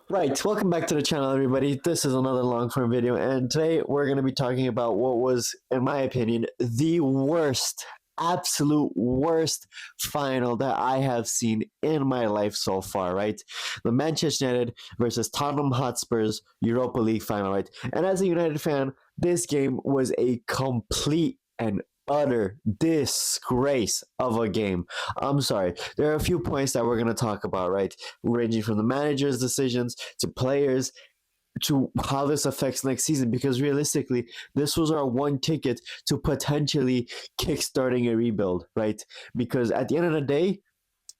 Right, welcome back to the channel, everybody. This is another long form video, and today we're going to be talking about what was, in my opinion, the worst, absolute worst final that I have seen in my life so far, right? The Manchester United versus Tottenham Hotspurs Europa League final, right? And as a United fan, this game was a complete and utter disgrace of a game. I'm sorry. There are a few points that we're going to talk about, right? Ranging from the manager's decisions to players to how this affects next season, because realistically this was our one ticket to potentially kickstarting a rebuild, right? Because at the end of the day,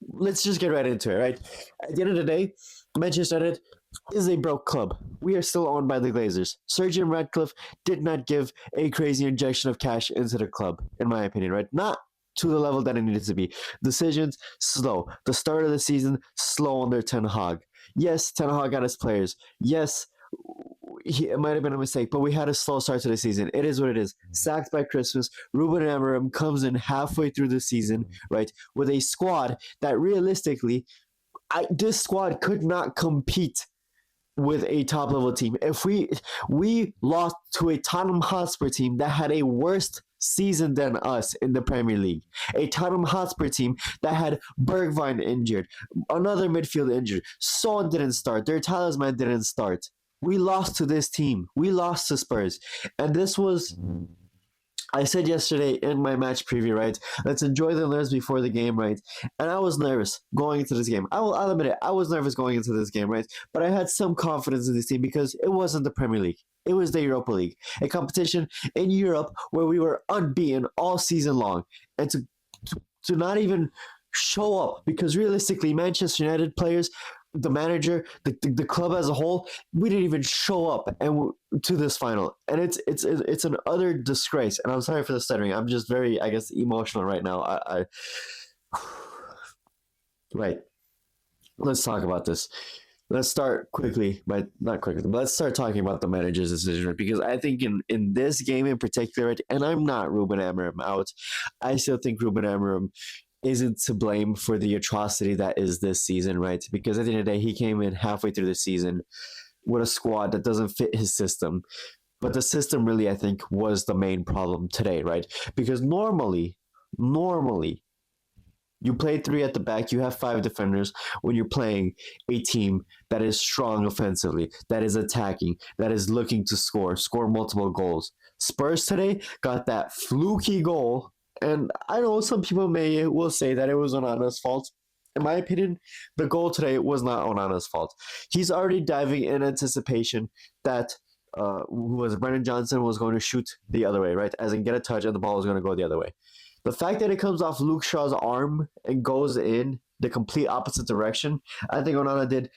let's just get right into it, right? At the end of the day, Manchester United is a broke club. We are still owned by the Glazers. Sir Jim Ratcliffe did not give a crazy injection of cash into the club, in my opinion, right? Not to the level that it needed to be. Decisions, slow. The start of the season, slow under Ten Hag. Yes, Ten Hag got his players. Yes, it might have been a mistake, but we had a slow start to the season. It is what it is. Sacked by Christmas. Ruben Amorim comes in halfway through the season, right, with a squad that realistically, this squad could not compete with a top level team. If we lost to a Tottenham Hotspur team that had a worse season than us in the Premier League, a Tottenham Hotspur team that had Bergwijn injured, another midfield injured, Son didn't start, their talisman didn't start. We lost to this team. We lost to Spurs, and this was. I said yesterday in my match preview, right? Let's enjoy the nerves before the game, right? And I was nervous going into this game. I'll admit it. I was nervous going into this game, right? But I had some confidence in this team because it wasn't the Premier League. It was the Europa League, a competition in Europe where we were unbeaten all season long. And to not even show up, because realistically, Manchester United players, the manager, the club as a whole, we didn't even show up and to this final, and it's an utter disgrace. And I'm sorry for the stuttering. I'm just very, I guess, emotional right now. I right. Let's talk about this. Let's start quickly, but not quickly. But let's start talking about the manager's decision, right? Because I think in this game in particular, right, and I'm not Ruben Amorim out. I still think Ruben Amorim isn't to blame for the atrocity that is this season, right? Because at the end of the day, he came in halfway through the season with a squad that doesn't fit his system. But the system really, I think, was the main problem today, right? Because normally, you play three at the back, you have five defenders when you're playing a team that is strong offensively, that is attacking, that is looking to score multiple goals. Spurs today got that fluky goal, and I know some people will say that it was Onana's fault. In my opinion, the goal today was not Onana's fault. He's already diving in anticipation that who was Brennan Johnson was going to shoot the other way, right? As in get a touch and the ball was going to go the other way. The fact that it comes off Luke Shaw's arm and goes in the complete opposite direction, I think Onana did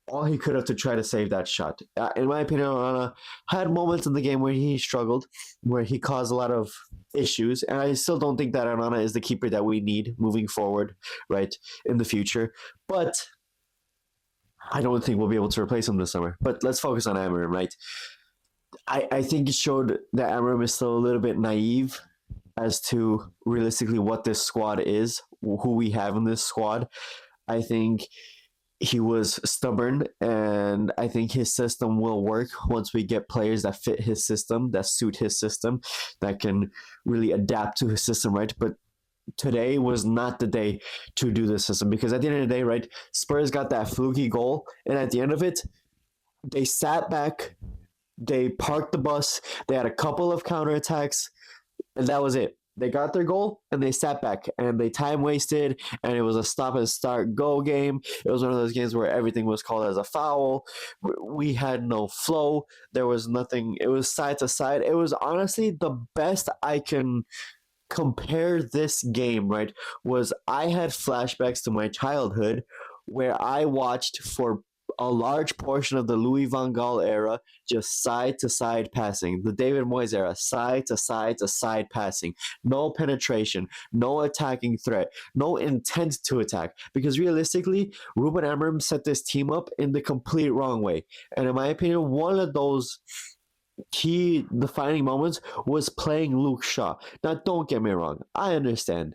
all he could have to try to save that shot. In my opinion, Onana had moments in the game where he struggled, where he caused a lot of issues, and I still don't think that Onana is the keeper that we need moving forward, right, in the future. But I don't think we'll be able to replace him this summer. But let's focus on Amorim, right? I think it showed that Amorim is still a little bit naive as to realistically what this squad is, who we have in this squad. I think he was stubborn, and I think his system will work once we get players that fit his system, that suit his system, that can really adapt to his system, right? But today was not the day to do the system, because at the end of the day, right, Spurs got that fluky goal, and at the end of it, they sat back, they parked the bus, they had a couple of counterattacks, and that was it. They got their goal and they sat back and they time wasted, and it was a stop and start go game. It was one of those games where everything was called as a foul. We had no flow. There was nothing. It was side to side. It was honestly the best I can compare this game, right? Was I had flashbacks to my childhood where I watched for a large portion of the Louis van Gaal era, just side to side passing. The David Moyes era, side to side to side passing. No penetration, no attacking threat, no intent to attack. Because realistically, Ruben Amorim set this team up in the complete wrong way. And in my opinion, one of those key defining moments was playing Luke Shaw. Now, don't get me wrong. I understand.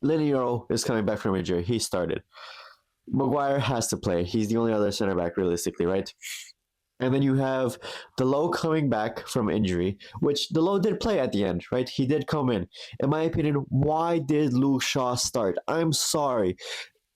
Liniero is coming back from injury. He started. Maguire has to play. He's the only other center back realistically, right? And then you have Delo coming back from injury, which Delo did play at the end, right? He did come in. In my opinion, why did Luke Shaw start? I'm sorry.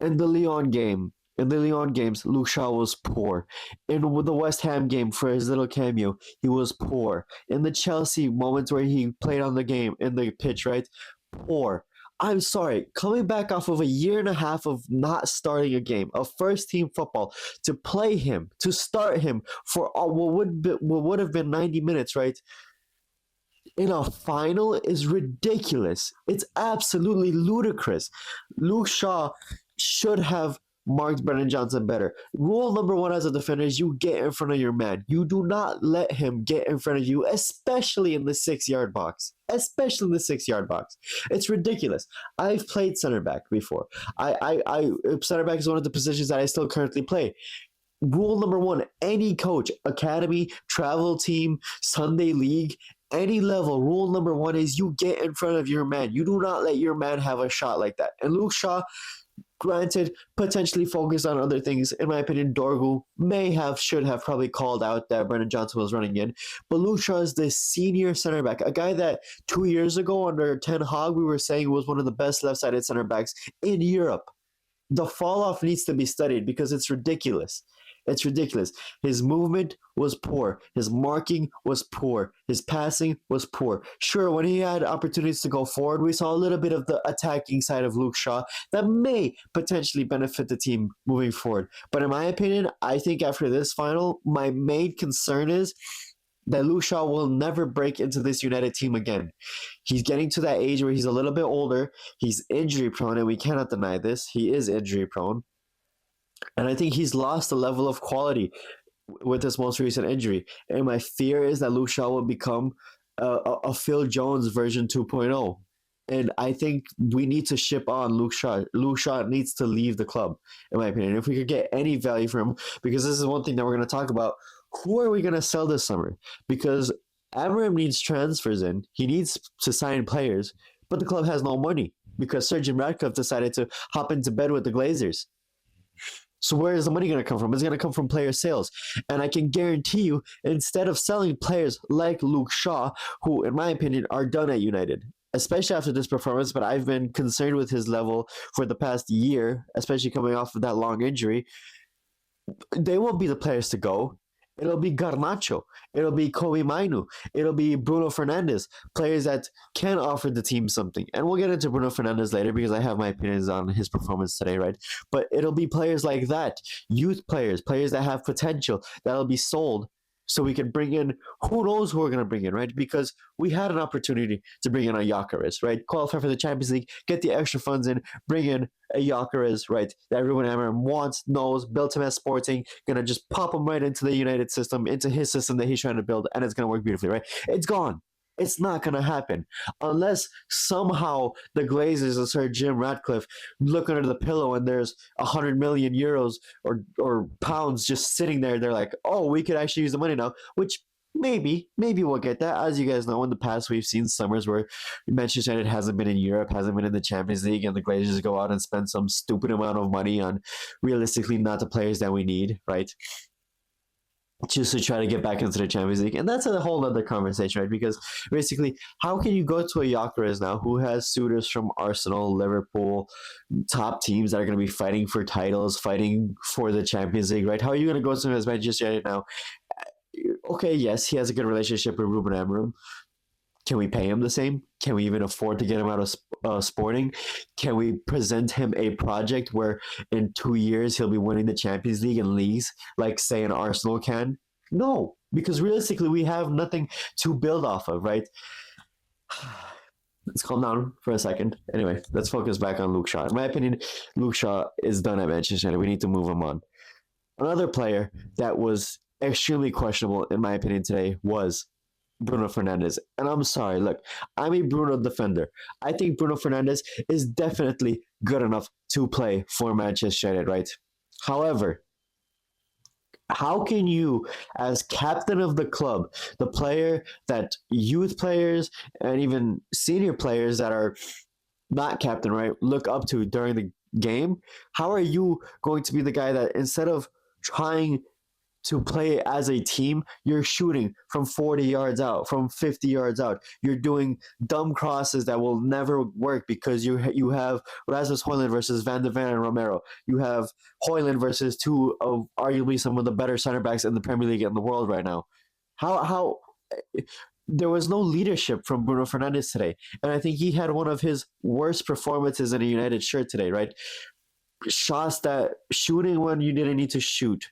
In the Lyon game, in the Lyon games, Luke Shaw was poor. In the West Ham game for his little cameo, he was poor. In the Chelsea moments where he played on the game in the pitch, right? Poor. I'm sorry, coming back off of a year and a half of not starting a game, of first team football, to play him, to start him for what would have been 90 minutes, right? In a final is ridiculous. It's absolutely ludicrous. Luke Shaw should have marked Brennan Johnson better. Rule number one as a defender is you get in front of your man. You do not let him get in front of you, especially in the 6 yard box. Especially in the 6 yard box. It's ridiculous. I've played center back before. Center back is one of the positions that I still currently play. Rule number one, any coach, academy, travel team, Sunday league, any level, rule number one is you get in front of your man. You do not let your man have a shot like that. And Luke Shaw, granted, potentially focused on other things. In my opinion, Dorgu should have probably called out that Brennan Johnson was running in. But Luke Shaw is the senior center back, a guy that 2 years ago under Ten Hag we were saying was one of the best left-sided center backs in Europe. The fall off needs to be studied because it's ridiculous. It's ridiculous. His movement was poor. His marking was poor. His passing was poor. Sure, when he had opportunities to go forward, we saw a little bit of the attacking side of Luke Shaw that may potentially benefit the team moving forward. But in my opinion, I think after this final, my main concern is that Luke Shaw will never break into this United team again. He's getting to that age where he's a little bit older. He's injury prone, and we cannot deny this. He is injury prone. And I think he's lost a level of quality with this most recent injury. And my fear is that Luke Shaw will become a Phil Jones version 2.0. And I think we need to ship on Luke Shaw. Luke Shaw needs to leave the club, in my opinion. If we could get any value from him, because this is one thing that we're going to talk about. Who are we going to sell this summer? Because Amorim needs transfers in. He needs to sign players, but the club has no money because Sir Jim Ratcliffe decided to hop into bed with the Glazers. So where is the money going to come from? It's going to come from player sales. And I can guarantee you, instead of selling players like Luke Shaw, who, in my opinion, are done at United, especially after this performance, but I've been concerned with his level for the past year, especially coming off of that long injury, they won't be the players to go. It'll be Garnacho. It'll be Kobe Mainu. It'll be Bruno Fernandes. Players that can offer the team something. And we'll get into Bruno Fernandes later because I have my opinions on his performance today, right? But it'll be players like that. Youth players. Players that have potential. That'll be sold so we can bring in, who knows who we're going to bring in, right? Because we had an opportunity to bring in a Gyökeres, right? Qualify for the Champions League, get the extra funds in, bring in a Gyökeres, right? That Ruben Amorim wants, knows, built him as Sporting, going to just pop him right into the United system, into his system that he's trying to build, and it's going to work beautifully, right? It's gone. It's not going to happen unless somehow the Glazers and Sir Jim Ratcliffe look under the pillow and there's 100 million euros or pounds just sitting there. They're like, oh, we could actually use the money now, which maybe we'll get that. As you guys know, in the past, we've seen summers where Manchester United hasn't been in Europe, hasn't been in the Champions League, and the Glazers go out and spend some stupid amount of money on realistically not the players that we need, right? Just to try to get back into the Champions League. And that's a whole other conversation, right? Because basically, how can you go to a Gyökeres now who has suitors from Arsenal, Liverpool, top teams that are going to be fighting for titles, fighting for the Champions League, right? How are you going to go to him as Manchester United now? Okay, yes, he has a good relationship with Ruben Amorim. Can we pay him the same? Can we even afford to get him out of Sporting? Can we present him a project where in 2 years he'll be winning the Champions League and leagues like, say, an Arsenal can? No, because realistically we have nothing to build off of, right? Let's calm down for a second. Anyway, let's focus back on Luke Shaw. In my opinion, Luke Shaw is done at Manchester United. We need to move him on. Another player that was extremely questionable, in my opinion, today was Bruno Fernandes. And I'm sorry, look, I'm a Bruno defender. I think Bruno Fernandes is definitely good enough to play for Manchester United, right? However, how can you, as captain of the club, the player that youth players and even senior players that are not captain, right, look up to during game, how are you going to be the guy that instead of trying to play as a team, you're shooting from 40 yards out, from 50 yards out. You're doing dumb crosses that will never work because you have Rasmus Hoyland versus Van de Ven and Romero. You have Hoyland versus two of arguably some of the better center backs in the Premier League in the world right now. How there was no leadership from Bruno Fernandes today, and I think he had one of his worst performances in a United shirt today. Right, shots that shooting when you didn't need to shoot,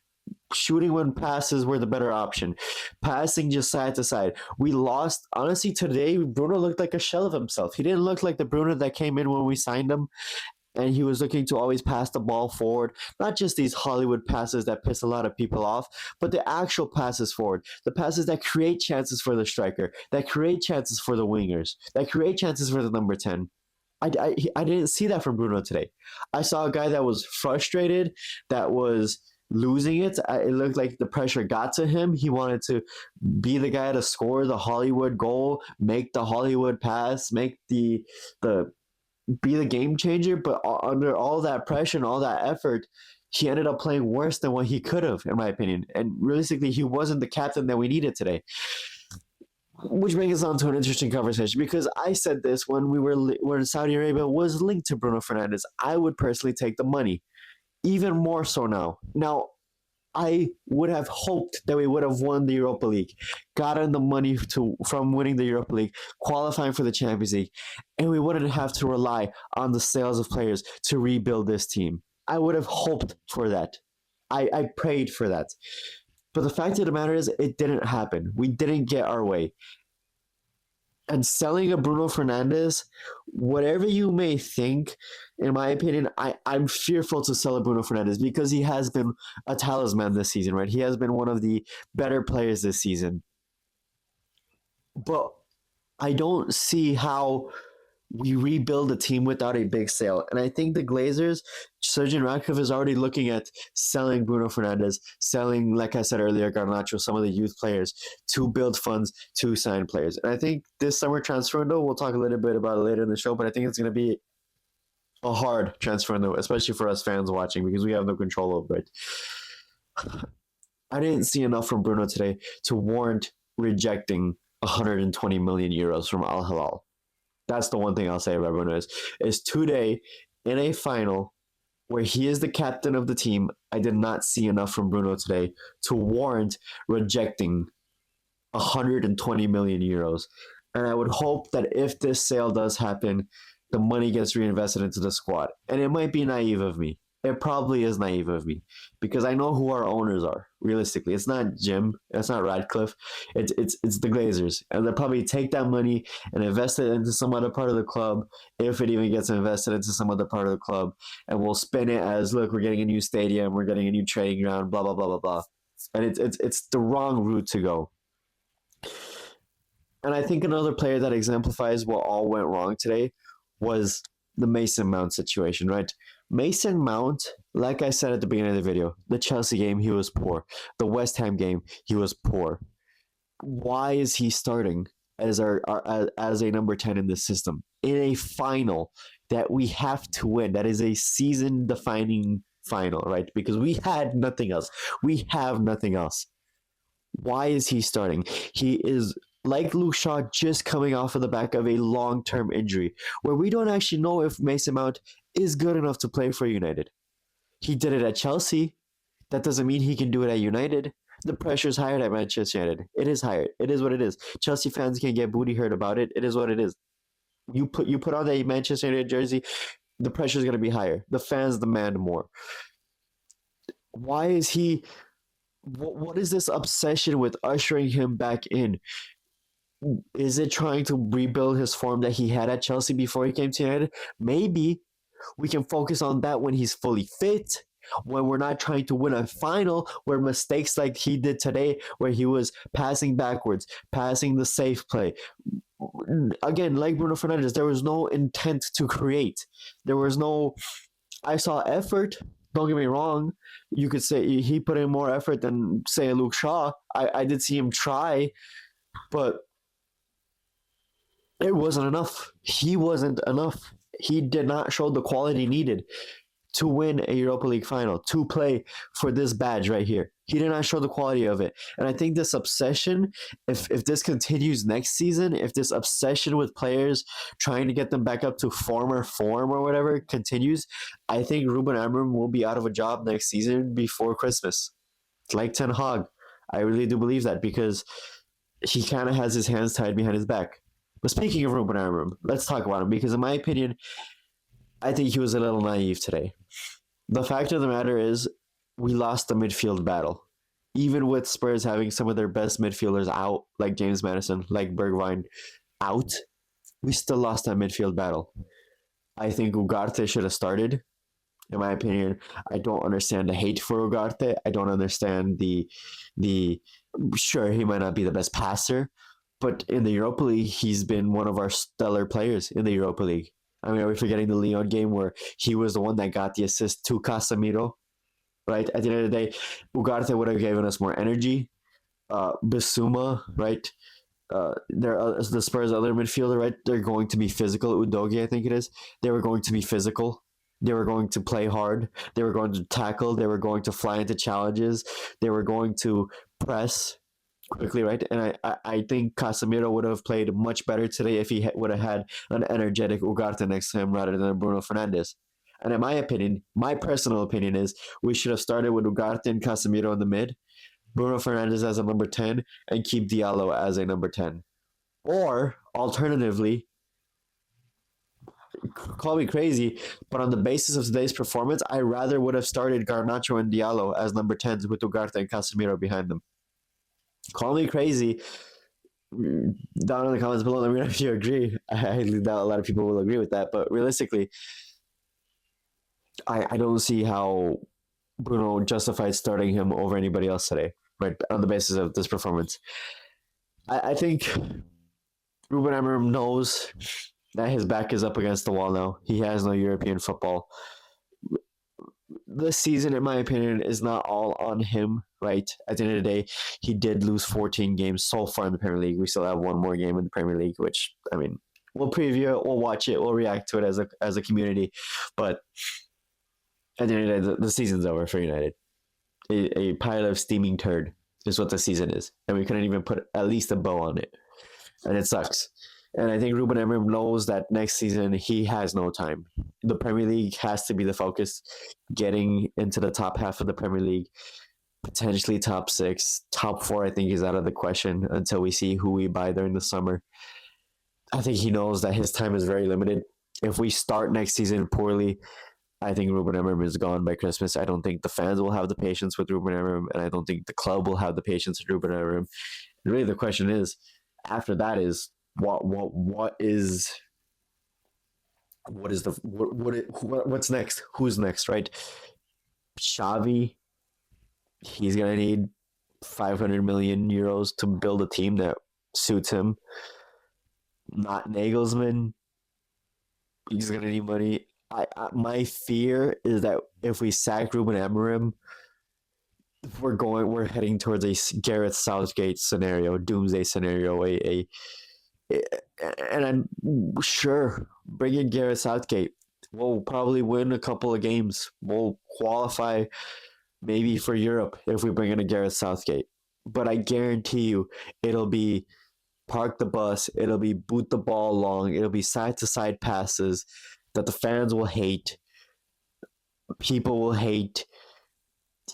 shooting when passes were the better option, passing just side to side. We lost. Honestly, today, Bruno looked like a shell of himself. He didn't look like the Bruno that came in when we signed him, and he was looking to always pass the ball forward. Not just these Hollywood passes that piss a lot of people off, but the actual passes forward. The passes that create chances for the striker, that create chances for the wingers, that create chances for the number 10. I didn't see that from Bruno today. I saw a guy that was frustrated, that was losing it. It looked like the pressure got to him. He wanted to be the guy to score the Hollywood goal, make the Hollywood pass, make the be the game changer. But under all that pressure and all that effort, he ended up playing worse than what he could have, in my opinion. And realistically, he wasn't the captain that we needed today. Which brings us on to an interesting conversation because I said this when Saudi Arabia was linked to Bruno Fernandes. I would personally take the money, even more so now. Now, I would have hoped that we would have won the Europa League, gotten the money from winning the Europa League, qualifying for the Champions League, and we wouldn't have to rely on the sales of players to rebuild this team. I would have hoped for that. I prayed for that. But the fact of the matter is, it didn't happen. We didn't get our way. And selling a Bruno Fernandes, whatever you may think, in my opinion, I'm fearful to sell a Bruno Fernandes because he has been a talisman this season, right? He has been one of the better players this season. But I don't see how we rebuild a team without a big sale. And I think the Glazers, Sergeant Radcliffe is already looking at selling Bruno Fernandes, selling, like I said earlier, Garnacho, some of the youth players to build funds to sign players. And I think this summer transfer window, we'll talk a little bit about it later in the show, but I think it's going to be a hard transfer window, especially for us fans watching because we have no control over it. I didn't see enough from Bruno today to warrant rejecting 120 million euros from Al Hilal. That's the one thing I'll say about Bruno is today in a final where he is the captain of the team, I did not see enough from Bruno today to warrant rejecting 120 million euros. And I would hope that if this sale does happen, the money gets reinvested into the squad. And it might be naive of me. It probably is naive of me because I know who our owners are. Realistically, it's not Jim, it's not Radcliffe, it's the Glazers, and they'll probably take that money and invest it into some other part of the club, if it even gets invested into some other part of the club, and we'll spin it as, look, we're getting a new stadium, we're getting a new training ground, blah blah blah blah blah, and it's the wrong route to go. And I think another player that exemplifies what all went wrong today was the Mason Mount situation, right? Mason Mount, like I said at the beginning of the video, the Chelsea game, he was poor. The West Ham game, he was poor. Why is he starting as as a number 10 in this system in a final that we have to win? That is a season-defining final, right? Because we had nothing else. We have nothing else. Why is he starting? He is, like Luke Shaw, just coming off of the back of a long-term injury where we don't actually know if Mason Mount is good enough to play for United. He did it at Chelsea. That doesn't mean he can do it at United. The pressure is higher at Manchester United. It is higher. It is what it is. Chelsea fans can get booty hurt about it. It is what it is. You put on that Manchester United jersey, the pressure is going to be higher. The fans demand more. Why is he... What is this obsession with ushering him back in? Is it trying to rebuild his form that he had at Chelsea before he came to United? Maybe. We can focus on that when he's fully fit, when we're not trying to win a final where mistakes like he did today, where he was passing backwards, passing the safe play. Again, like Bruno Fernandes, there was no intent to create. There was no... I saw effort. Don't get me wrong. You could say he put in more effort than, say, Luke Shaw. I did see him try, but it wasn't enough. He wasn't enough. He did not show the quality needed. to win a Europa League final, to play for this badge right here. He did not show the quality of it. And I think this obsession, if this continues next season, if this obsession with players trying to get them back up to former form or whatever continues, I think Ruben Amorim will be out of a job next season before Christmas. Like Ten Hag. I really do believe that because he kind of has his hands tied behind his back. But speaking of Ruben Amorim, let's talk about him because, in my opinion, I think he was a little naive today. The fact of the matter is, we lost the midfield battle. Even with Spurs having some of their best midfielders out, like James Madison, like Bergwijn, out, we still lost that midfield battle. I think Ugarte should have started. In my opinion, I don't understand the hate for Ugarte. I don't understand the. Sure, he might not be the best passer, but in the Europa League, he's been one of our stellar players in the Europa League. I mean, are we forgetting the Lyon game where he was the one that got the assist to Casemiro? Right? At the end of the day, Ugarte would have given us more energy. Bissouma, right? The Spurs' other midfielder, right? They're going to be physical. Udogie, I think it is. They were going to be physical. They were going to play hard. They were going to tackle. They were going to fly into challenges. They were going to press quickly, right? And I think Casemiro would have played much better today if he would have had an energetic Ugarte next to him rather than Bruno Fernandes. And in my opinion, my personal opinion is we should have started with Ugarte and Casemiro in the mid, Bruno Fernandes as a number 10, and keep Diallo as a number 10. Or, alternatively, call me crazy, but on the basis of today's performance, I rather would have started Garnacho and Diallo as number 10s with Ugarte and Casemiro behind them. Call me crazy. Down in the comments below, let me know if you agree. I highly doubt a lot of people will agree with that, but realistically, I don't see how Bruno justified starting him over anybody else today, right? On the basis of this performance. I think Ruben Amorim knows that his back is up against the wall now. He has no European football. This season, in my opinion, is not all on him, right? At the end of the day, he did lose 14 games so far in the Premier League. We still have one more game in the Premier League, which, I mean, we'll preview it, we'll watch it, we'll react to it as a community. But at the end of the day, the season's over for United. A pile of steaming turd is what the season is. And we couldn't even put at least a bow on it. And it sucks. And I think Ruben Amorim knows that next season he has no time. The Premier League has to be the focus. Getting into the top half of the Premier League, potentially top 6, top 4. I think is out of the question until we see who we buy during the summer. I think he knows that his time is very limited. If we start next season poorly, I think Ruben Amorim is gone by Christmas. I don't think the fans will have the patience with Ruben Amorim, and I don't think the club will have the patience with Ruben Amorim. And really, the question is, after that is what's next? Who's next, right? Xavi, he's gonna need 500 million euros to build a team that suits him. Not Nagelsmann, he's gonna need money. My fear is that if we sack Ruben Amorim, we're heading towards a Gareth Southgate scenario, doomsday scenario, and I'm sure bring in Gareth Southgate. We'll probably win a couple of games. We'll qualify maybe for Europe if we bring in a Gareth Southgate. But I guarantee you it'll be park the bus, it'll be boot the ball long, it'll be side-to-side passes that the fans will hate, people will hate.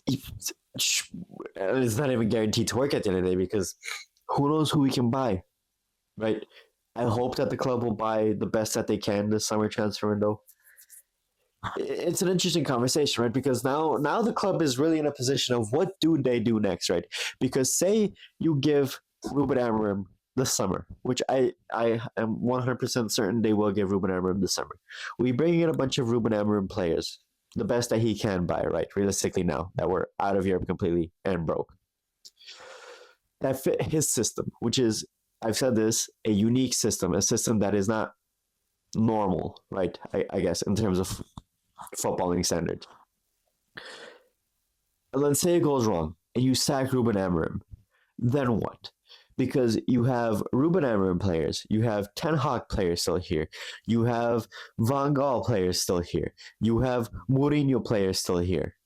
It's not even guaranteed to work at the end of the day because who knows who we can buy, right? I hope that the club will buy the best that they can this summer transfer window. It's an interesting conversation, right? Because now the club is really in a position of what do they do next, right? Because say you give Ruben Amorim this summer, which I am 100% certain they will give Ruben Amorim this summer. We bring in a bunch of Ruben Amorim players, the best that he can buy, right? Realistically now that we're out of Europe completely and broke. That fit his system, which is, I've said this, a unique system, a system that is not normal, right? I guess, in terms of footballing standards. And let's say it goes wrong and you sack Ruben Amorim. Then what? because you have Ruben Amorim players, you have Ten Hag players still here, you have Van Gaal players still here, you have Mourinho players still here.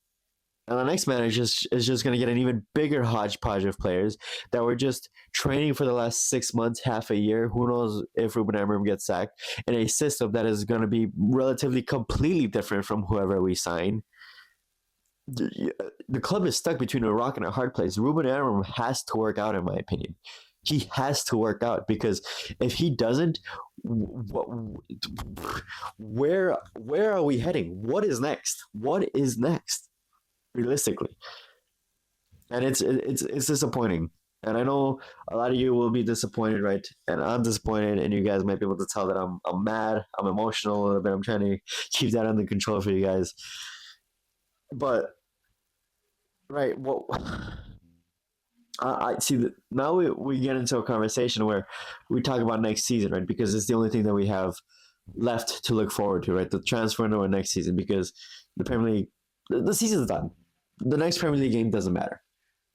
And the next manager is just going to get an even bigger hodgepodge of players that were just training for the last 6 months, half a year. Who knows if Ruben Amorim gets sacked in a system that is going to be relatively completely different from whoever we sign. The club is stuck between a rock and a hard place. Ruben Amorim has to work out, in my opinion. He has to work out because if he doesn't, what, where are we heading? What is next? What is next? Realistically, and it's disappointing. And I know a lot of you will be disappointed, right? And I'm disappointed, and you guys might be able to tell that I'm mad, I'm emotional a little bit. I'm trying to keep that under control for you guys. But right, well, I see that now we get into a conversation where we talk about next season, right? Because it's the only thing that we have left to look forward to, right? The transfer window next season, because the Premier League, the season's done. The next Premier League game doesn't matter.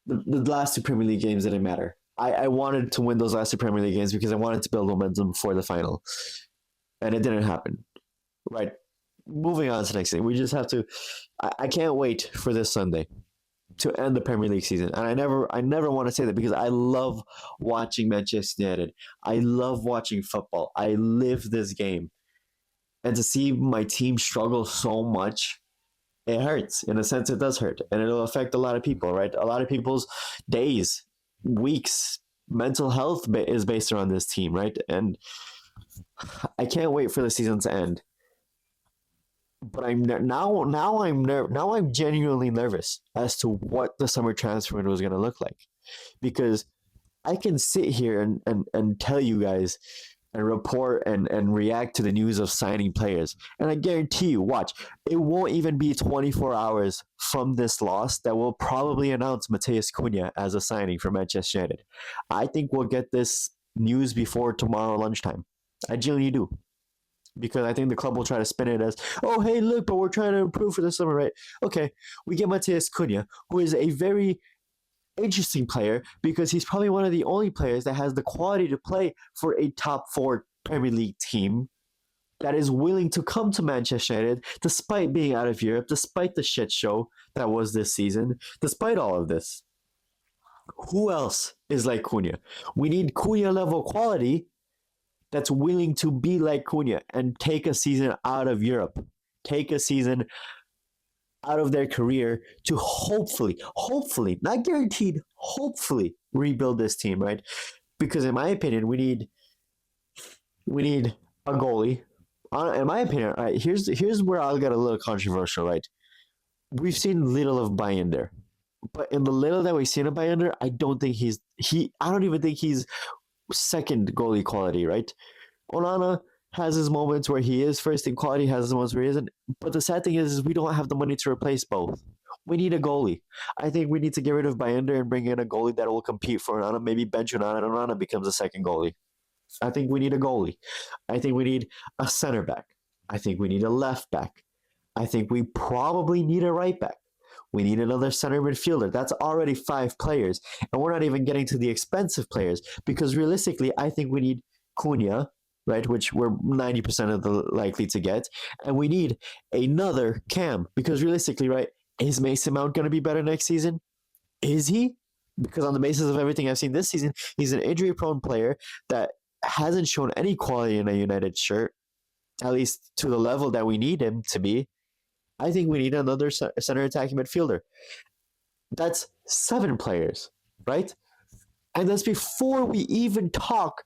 The last two Premier League games didn't matter. I wanted to win those last two Premier League games because I wanted to build momentum for the final, and it didn't happen. Right. Moving on to the next thing, we just have to. I can't wait for this Sunday to end the Premier League season. And I never want to say that because I love watching Manchester United. I love watching football. I live this game. And to see my team struggle so much, it hurts. In a sense, it does hurt. And it'll affect a lot of people, right? A lot of people's days, weeks, mental health is based around this team, right? And I can't wait for the season to end. But I'm genuinely nervous as to what the summer transfer window is going to look like, because I can sit here and tell you guys and report and react to the news of signing players, and I guarantee you, watch, it won't even be 24 hours from this loss that will probably announce Mateus Cunha as a signing for Manchester United. I think we'll get this news before tomorrow lunchtime. I genuinely do, because I think the club will try to spin it as, oh, hey, look, but we're trying to improve for the summer, right? Okay, we get Mateus Cunha, who is a very interesting player because he's probably one of the only players that has the quality to play for a top four Premier League team that is willing to come to Manchester United despite being out of Europe, despite the shit show that was this season, despite all of this. Who else is like Cunha? We need Cunha level quality that's willing to be like Cunha and take a season out of Europe, take a season out of their career to hopefully, not guaranteed, hopefully rebuild this team, right? Because in my opinion, we need a goalie. In my opinion, all right, here's where I'll get a little controversial, right? We've seen little of Bayender, but in the little that we've seen of Bayender, I don't even think he's second goalie quality, right? Onana has his moments where he is first in quality, has his moments where he isn't. But the sad thing is we don't have the money to replace both. We need a goalie. I think we need to get rid of Bayender and bring in a goalie that will compete for Onana, maybe bench Onana, and Onana becomes a second goalie. I think we need a goalie. I think we need a center back. I think we need a left back. I think we probably need a right back. We need another center midfielder. That's already 5 players. And we're not even getting to the expensive players because realistically, I think we need Cunha, right, which we're 90% of the likely to get. And we need another Cam because realistically, right, is Mason Mount going to be better next season? Is he? Because on the basis of everything I've seen this season, he's an injury-prone player that hasn't shown any quality in a United shirt, at least to the level that we need him to be. I think we need another center attacking midfielder. That's 7 players, right? And that's before we even talk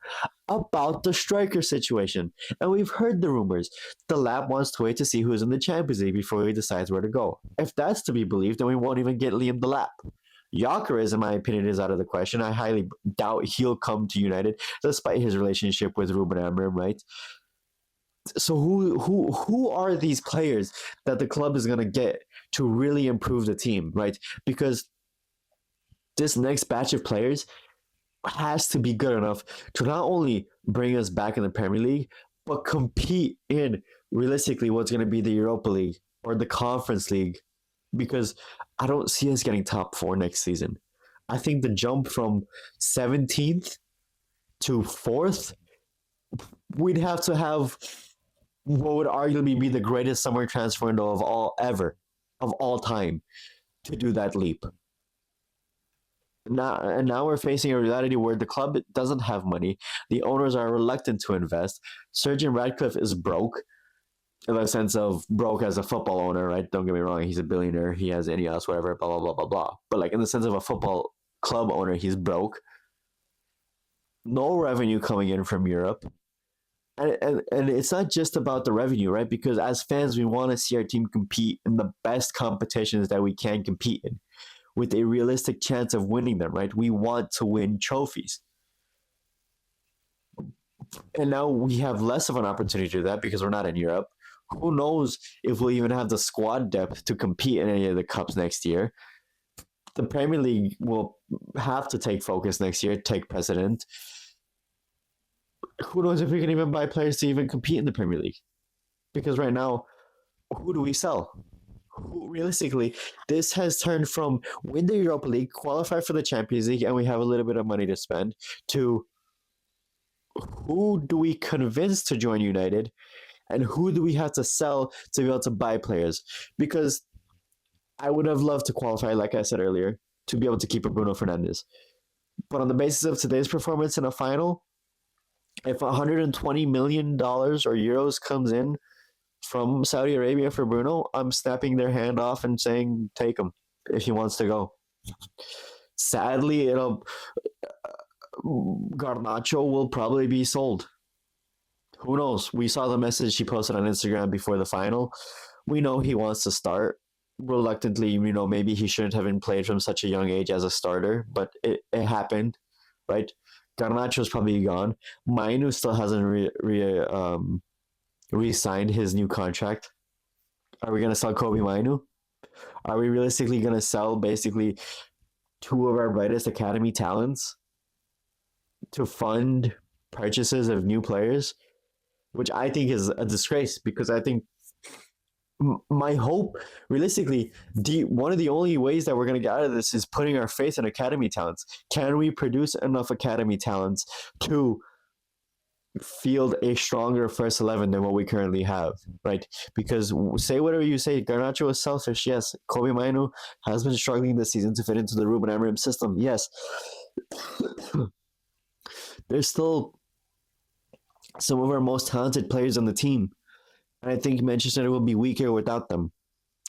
about the striker situation. And we've heard the rumors. The lab wants to wait to see who's in the Champions League before he decides where to go. If that's to be believed, then we won't even get Liam Delap. Gyökeres, in my opinion, is out of the question. I highly doubt he'll come to United, despite his relationship with Ruben Amorim, right? So who are these players that the club is going to get to really improve the team, right? Because this next batch of players has to be good enough to not only bring us back in the Premier League, but compete in realistically what's going to be the Europa League or the Conference League, because I don't see us getting top 4 next season. I think the jump from 17th to 4th, we'd have to have what would arguably be the greatest summer transfer window of all ever, of all time, to do that leap. Now we're facing a reality where the club doesn't have money. The owners are reluctant to invest. Sir Jim Radcliffe is broke in the sense of broke as a football owner, right? Don't get me wrong, he's a billionaire. He has any else, whatever, blah blah blah blah blah. But like in the sense of a football club owner, he's broke. No revenue coming in from Europe. And it's not just about the revenue, right? Because as fans, we want to see our team compete in the best competitions that we can compete in with a realistic chance of winning them, right? We want to win trophies. And now we have less of an opportunity to do that because we're not in Europe. Who knows if we'll even have the squad depth to compete in any of the cups next year? The Premier League will have to take focus next year, take precedent. Who knows if we can even buy players to even compete in the Premier League? Because right now, who do we sell? Who, realistically, this has turned from win the Europa League, qualify for the Champions League, and we have a little bit of money to spend, to who do we convince to join United, and who do we have to sell to be able to buy players? Because I would have loved to qualify, like I said earlier, to be able to keep a Bruno Fernandes. But on the basis of today's performance in a final, if $120 million or euros comes in from Saudi Arabia for Bruno, I'm snapping their hand off and saying, take him if he wants to go. Sadly, Garnacho will probably be sold. Who knows? We saw the message he posted on Instagram before the final. We know he wants to start. Reluctantly, maybe he shouldn't have been played from such a young age as a starter, but it happened, right? Garnacho's probably gone. Mainu still hasn't re-signed his new contract. Are we going to sell Kobe Mainu? Are we realistically going to sell basically two of our brightest academy talents to fund purchases of new players? Which I think is a disgrace, because I think my hope, realistically, one of the only ways that we're going to get out of this is putting our faith in academy talents. Can we produce enough academy talents to field a stronger first 11 than what we currently have, right? Because say whatever you say, Garnacho is selfish, yes. Kobe Mainu has been struggling this season to fit into the Ruben Amorim system, yes. There's still some of our most talented players on the team. And I think Manchester United will be weaker without them.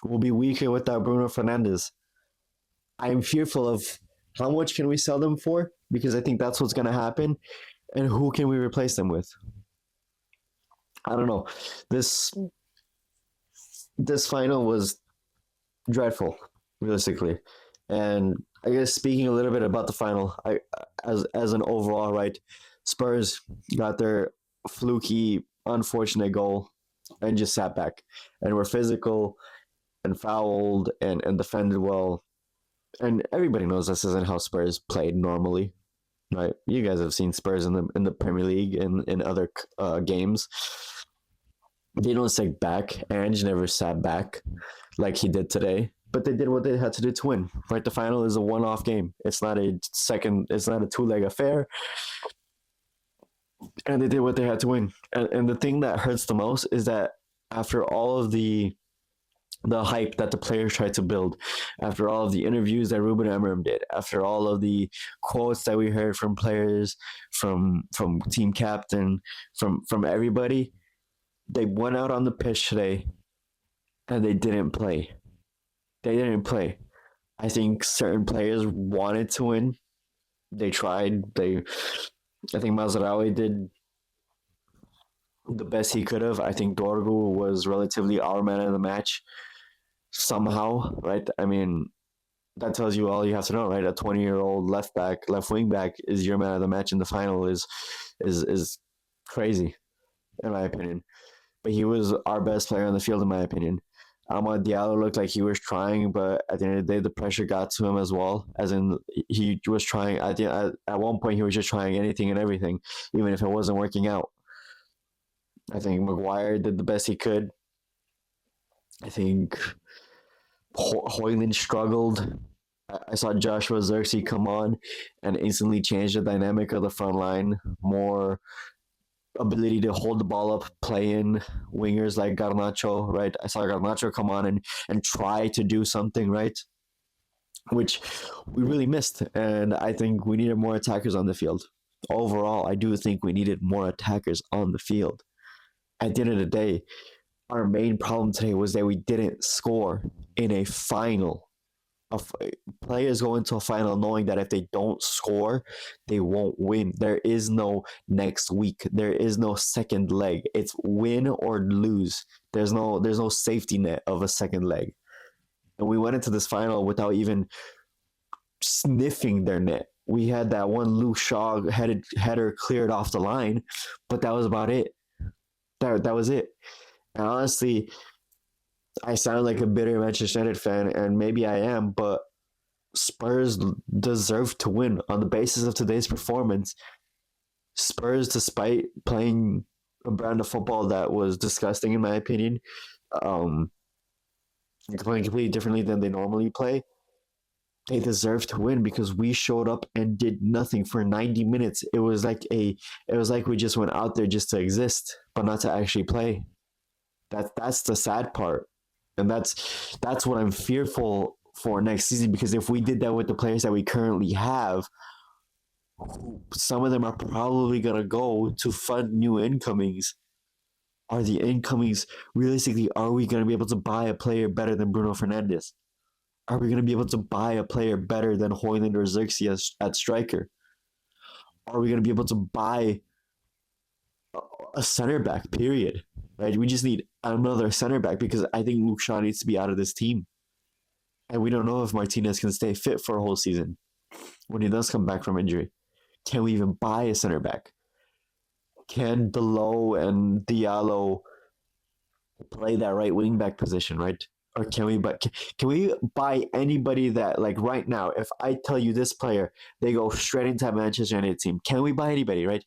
We'll be weaker without Bruno Fernandes. I'm fearful of how much can we sell them for, because I think that's what's going to happen. And who can we replace them with? I don't know. This final was dreadful, realistically. And I guess speaking a little bit about the final, as an overall, right, Spurs got their fluky, unfortunate goal and just sat back and were physical and fouled and defended well. And everybody knows this isn't how Spurs played normally, right? You guys have seen Spurs in the Premier League and in other games. They don't sit back. Ange never sat back like he did today, but they did what they had to do to win. Right, the final is a one-off game. It's not a two-leg affair, and they did what they had to win. And the thing that hurts the most is that after all of the hype that the players tried to build, after all of the interviews that Ruben Amorim did, after all of the quotes that we heard from players, from team captain, from everybody, they went out on the pitch today and they didn't play. They didn't play. I think certain players wanted to win. They tried. I think Mazraoui did the best he could have. I think Dorgu was relatively our man of the match somehow, right? I mean, that tells you all you have to know, right? A 20-year-old left wing back is your man of the match in the final is crazy, in my opinion. But he was our best player on the field, in my opinion. Amad Diallo looked like he was trying, but at the end of the day, the pressure got to him as well. As in, he was trying. At one point, he was just trying anything and everything, even if it wasn't working out. I think Maguire did the best he could. I think Hoyland struggled. I saw Joshua Xerxes come on and instantly change the dynamic of the front line. More ability to hold the ball up, play in wingers like Garnacho, right? I saw Garnacho come on and try to do something, right? Which we really missed. And I think we needed more attackers on the field. Overall, I do think we needed more attackers on the field. At the end of the day, our main problem today was that we didn't score in a final. Of players go into a final knowing that if they don't score, they won't win. There is no next week. There is no second leg. It's win or lose. There's no safety net of a second leg. And we went into this final without even sniffing their net. We had that one Luke Shaw header cleared off the line, but that was about it. That was it. And honestly, I sound like a bitter Manchester United fan, and maybe I am, but Spurs deserve to win on the basis of today's performance. Spurs, despite playing a brand of football that was disgusting, in my opinion, um, playing completely differently than they normally play, they deserve to win because we showed up and did nothing for 90 minutes. It was like we just went out there just to exist, but not to actually play. That's the sad part, and that's what I'm fearful for next season. Because if we did that with the players that we currently have, some of them are probably gonna go to fund new incomings. Are the incomings realistically? Are we gonna be able to buy a player better than Bruno Fernandes? Are we gonna be able to buy a player better than Hoyland or Xerxes at striker? Are we gonna be able to buy a center back? Period. Right? We just need another center back because I think Luke Shaw needs to be out of this team. And we don't know if Martinez can stay fit for a whole season when he does come back from injury. Can we even buy a center back? Can Below and Diallo play that right wing back position, right? Or can we buy anybody that, like, right now, if I tell you this player, they go straight into a Manchester United team? Can we buy anybody, right?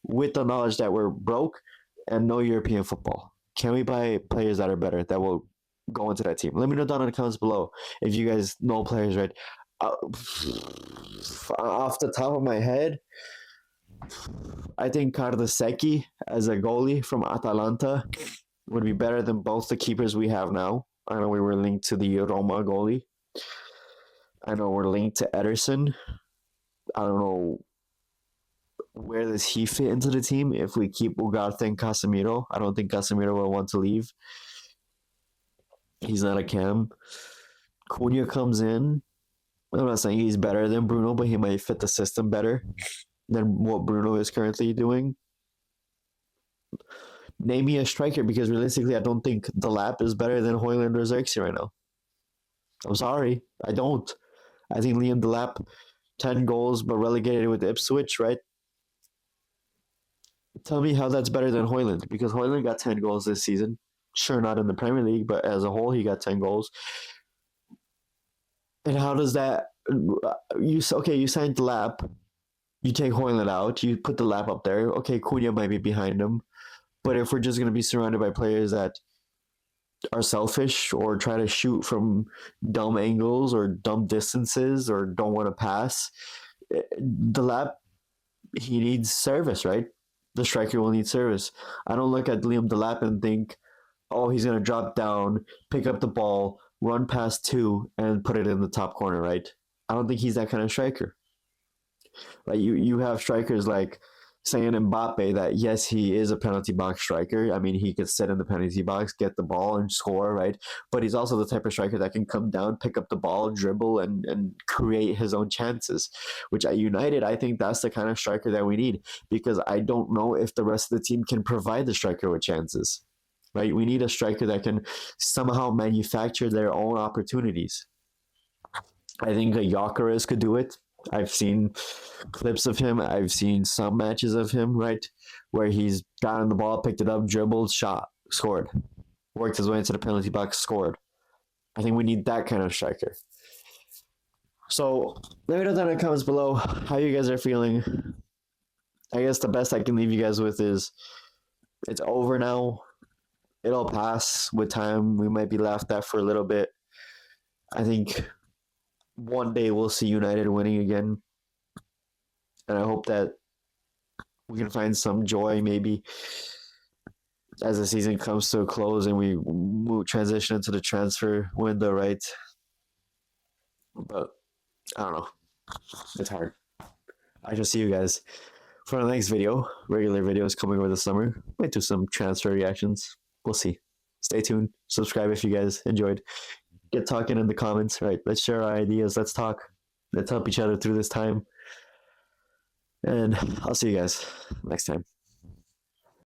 With the knowledge that we're broke and no European football. Can we buy players that are better that will go into that team? Let me know down in the comments below if you guys know players, right? Uh, off the top of my head, I think Kardaseki as a goalie from Atalanta would be better than both the keepers we have now. I know we were linked to the Roma goalie. I know we're linked to Ederson. I don't know where does he fit into the team if we keep Ugarte and Casemiro. I don't think Casemiro will want to leave. He's not a cam. Cunha comes in. I'm not saying he's better than Bruno, but he might fit the system better than what Bruno is currently doing. Name me a striker because realistically, I don't think the lap is better than Hoyland or Xerxes right now. I'm sorry, I don't. I think Liam Delap, 10 goals but relegated with Ipswich, right? Tell me how that's better than Hoyland because Hoyland got 10 goals this season. Sure, not in the Premier League, but as a whole, he got 10 goals. And how does that? You signed Delap, you take Hoyland out, you put the lap up there. Okay, Cunha might be behind him. But if we're just going to be surrounded by players that are selfish or try to shoot from dumb angles or dumb distances or don't want to pass, the lap, he needs service, right? The striker will need service. I don't look at Liam Delap and think, oh, he's going to drop down, pick up the ball, run past two, and put it in the top corner, right? I don't think he's that kind of striker. Like you have strikers like saying Mbappe that yes, he is a penalty box striker. I mean, he could sit in the penalty box, get the ball, and score, right? But he's also the type of striker that can come down, pick up the ball, dribble, and create his own chances. Which at United, I think that's the kind of striker that we need because I don't know if the rest of the team can provide the striker with chances. Right? We need a striker that can somehow manufacture their own opportunities. I think a Gyökeres could do it. I've seen clips of him. I've seen some matches of him, right, where he's gotten the ball, picked it up, dribbled, shot, scored, worked his way into the penalty box, scored. I think we need that kind of striker. So let me know down in the comments below how you guys are feeling. I guess the best I can leave you guys with is it's over now. It'll pass with time. We might be laughed at for a little bit. I think one day we'll see United winning again, and I hope that we can find some joy maybe as the season comes to a close and we transition into the transfer window, right? But I don't know. It's hard. I shall see you guys for the next video. Regular videos coming over the summer. Might do some transfer reactions. We'll see. Stay tuned. Subscribe if you guys enjoyed. Get talking in the comments. Right. Let's share our ideas. Let's talk. Let's help each other through this time. And I'll see you guys next time.